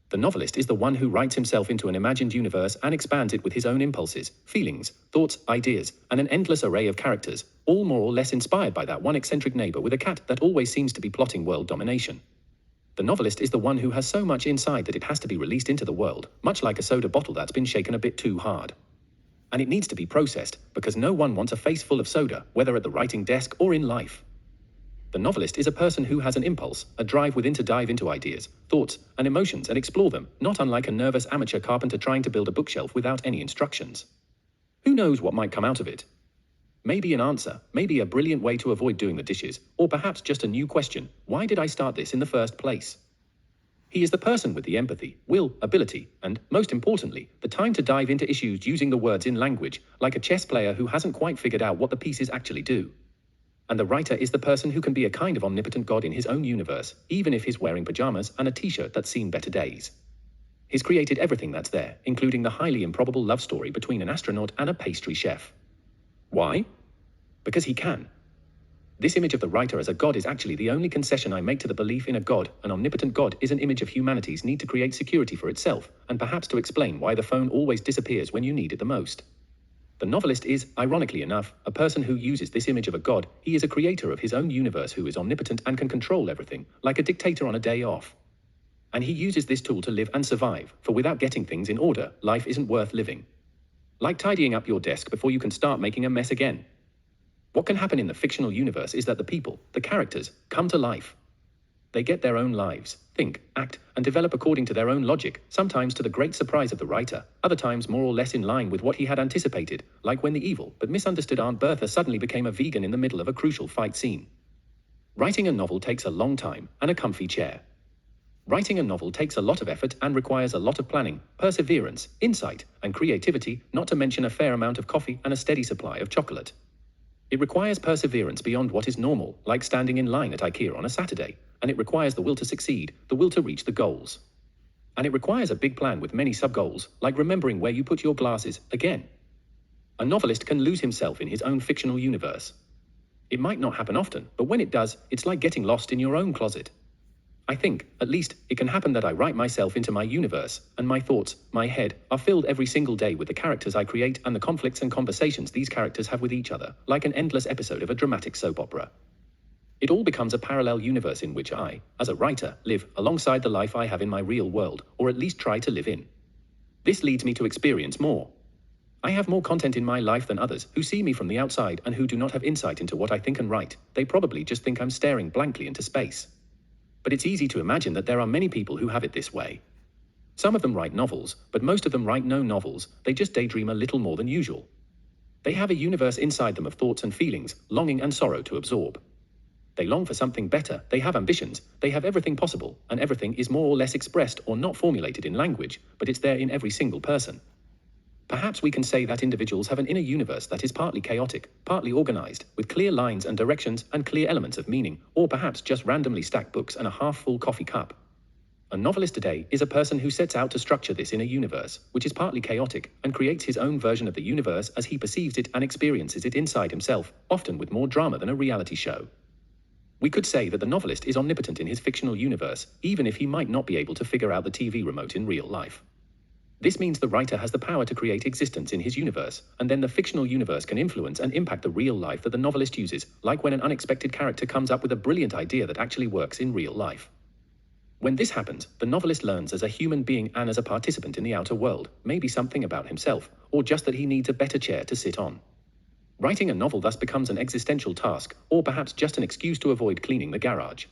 The novelist is the one who writes himself into an imagined universe and expands it with his own impulses, feelings, thoughts, ideas, and an endless array of characters, all more or less inspired by that one eccentric neighbor with a cat that always seems to be plotting world domination. The novelist is the one who has so much inside that it has to be released into the world, much like a soda bottle that's been shaken a bit too hard. And it needs to be processed, because no one wants a face full of soda, whether at the writing desk or in life. The novelist is a person who has an impulse, a drive within to dive into ideas, thoughts, and emotions and explore them, not unlike a nervous amateur carpenter trying to build a bookshelf without any instructions. Who knows what might come out of it? Maybe an answer, maybe a brilliant way to avoid doing the dishes, or perhaps just a new question: why did I start this in the first place? He is the person with the empathy, will, ability, and, most importantly, the time to dive into issues using the words in language, like a chess player who hasn't quite figured out what the pieces actually do. And the writer is the person who can be a kind of omnipotent god in his own universe, even if he's wearing pajamas and a t-shirt that's seen better days. He's created everything that's there, including the highly improbable love story between an astronaut and a pastry chef. Why? Because he can. This image of the writer as a god is actually the only concession I make to the belief in a god. An omnipotent god is an image of humanity's need to create security for itself, and perhaps to explain why the phone always disappears when you need it the most. The novelist is, ironically enough, a person who uses this image of a god. He is a creator of his own universe who is omnipotent and can control everything, like a dictator on a day off. And he uses this tool to live and survive, for without getting things in order, life isn't worth living. Like tidying up your desk before you can start making a mess again. What can happen in the fictional universe is that the people, the characters, come to life. They get their own lives, think, act, and develop according to their own logic, sometimes to the great surprise of the writer, other times more or less in line with what he had anticipated, like when the evil but misunderstood Aunt Bertha suddenly became a vegan in the middle of a crucial fight scene. Writing a novel takes a long time and a comfy chair. Writing a novel takes a lot of effort and requires a lot of planning, perseverance, insight, and creativity, not to mention a fair amount of coffee and a steady supply of chocolate. It requires perseverance beyond what is normal, like standing in line at IKEA on a Saturday, and it requires the will to succeed, the will to reach the goals. And it requires a big plan with many sub-goals, like remembering where you put your glasses, again. A novelist can lose himself in his own fictional universe. It might not happen often, but when it does, it's like getting lost in your own closet. I think, at least, it can happen that I write myself into my universe, and my thoughts, my head, are filled every single day with the characters I create and the conflicts and conversations these characters have with each other, like an endless episode of a dramatic soap opera. It all becomes a parallel universe in which I, as a writer, live alongside the life I have in my real world, or at least try to live in. This leads me to experience more. I have more content in my life than others who see me from the outside and who do not have insight into what I think and write. They probably just think I'm staring blankly into space. But it's easy to imagine that there are many people who have it this way. Some of them write novels, but most of them write no novels. They just daydream a little more than usual. They have a universe inside them of thoughts and feelings, longing and sorrow to absorb. They long for something better, they have ambitions, they have everything possible, and everything is more or less expressed or not formulated in language, but it's there in every single person. Perhaps we can say that individuals have an inner universe that is partly chaotic, partly organized, with clear lines and directions and clear elements of meaning, or perhaps just randomly stacked books and a half-full coffee cup. A novelist today is a person who sets out to structure this inner universe, which is partly chaotic, and creates his own version of the universe as he perceives it and experiences it inside himself, often with more drama than a reality show. We could say that the novelist is omnipotent in his fictional universe, even if he might not be able to figure out the TV remote in real life. This means the writer has the power to create existence in his universe, and then the fictional universe can influence and impact the real life that the novelist uses, like when an unexpected character comes up with a brilliant idea that actually works in real life. When this happens, the novelist learns as a human being and as a participant in the outer world, maybe something about himself, or just that he needs a better chair to sit on. Writing a novel thus becomes an existential task, or perhaps just an excuse to avoid cleaning the garage.